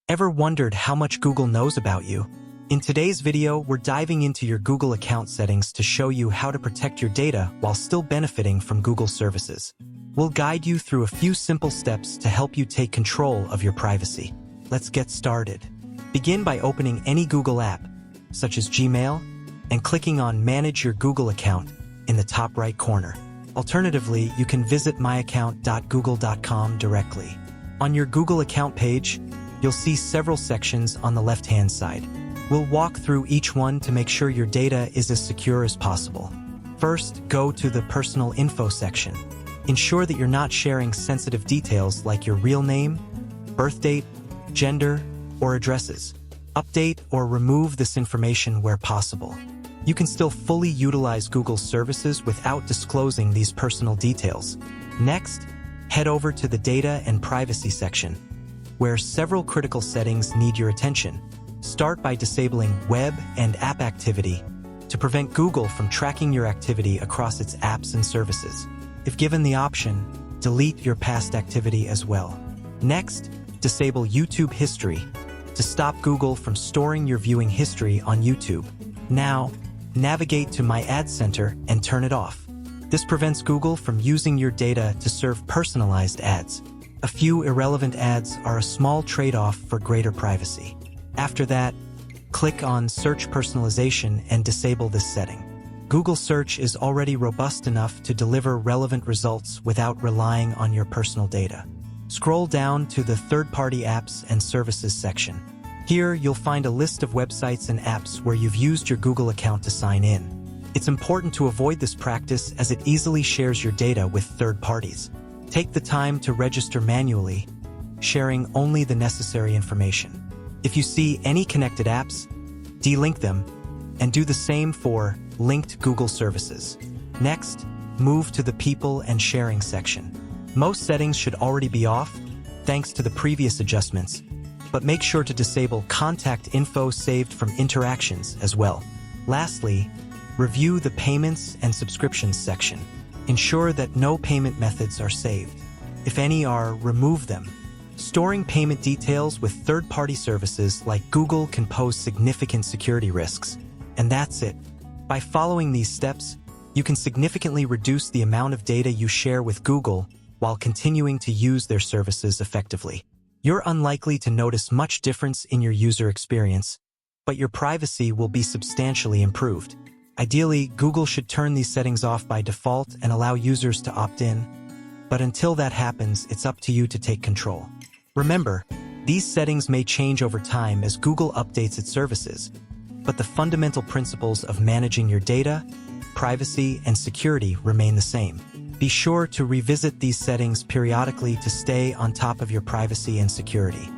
Ever wondered how much Google knows about you? In today's video, we're diving into your Google account settings to show you how to protect your data while still benefiting from Google services. We'll guide you through a few simple steps to help you take control of your privacy. Let's get started. Begin by opening any Google app, such as Gmail, and clicking on Manage Your Google Account in the top right corner. Alternatively, you can visit myaccount.google.com directly. On your Google account page, you'll see several sections on the left-hand side. We'll walk through each one to make sure your data is as secure as possible. First, go to the Personal Info section. Ensure that you're not sharing sensitive details like your real name, birth date, gender, or addresses. Update or remove this information where possible. You can still fully utilize Google's services without disclosing these personal details. Next, head over to the Data and Privacy section, where several critical settings need your attention. Start by disabling web and app activity to prevent Google from tracking your activity across its apps and services. If given the option, delete your past activity as well. Next, disable YouTube History to stop Google from storing your viewing history on YouTube. Now, navigate to My Ad Center and turn it off. This prevents Google from using your data to serve personalized ads. A few irrelevant ads are a small trade-off for greater privacy. After that, click on Search Personalization and disable this setting. Google Search is already robust enough to deliver relevant results without relying on your personal data. Scroll down to the Third-Party Apps and Services section. Here, you'll find a list of websites and apps where you've used your Google account to sign in. It's important to avoid this practice as it easily shares your data with third parties. Take the time to register manually, sharing only the necessary information. If you see any connected apps, delink them, and do the same for linked Google services. Next, move to the People and Sharing section. Most settings should already be off, thanks to the previous adjustments, but make sure to disable contact info saved from interactions as well. Lastly, review the Payments and Subscriptions section. Ensure that no payment methods are saved. If any are, remove them. Storing payment details with third-party services like Google can pose significant security risks. And that's it. By following these steps, you can significantly reduce the amount of data you share with Google while continuing to use their services effectively. You're unlikely to notice much difference in your user experience, but your privacy will be substantially improved. Ideally, Google should turn these settings off by default and allow users to opt in, but until that happens, it's up to you to take control. Remember, these settings may change over time as Google updates its services, but the fundamental principles of managing your data, privacy, and security remain the same. Be sure to revisit these settings periodically to stay on top of your privacy and security.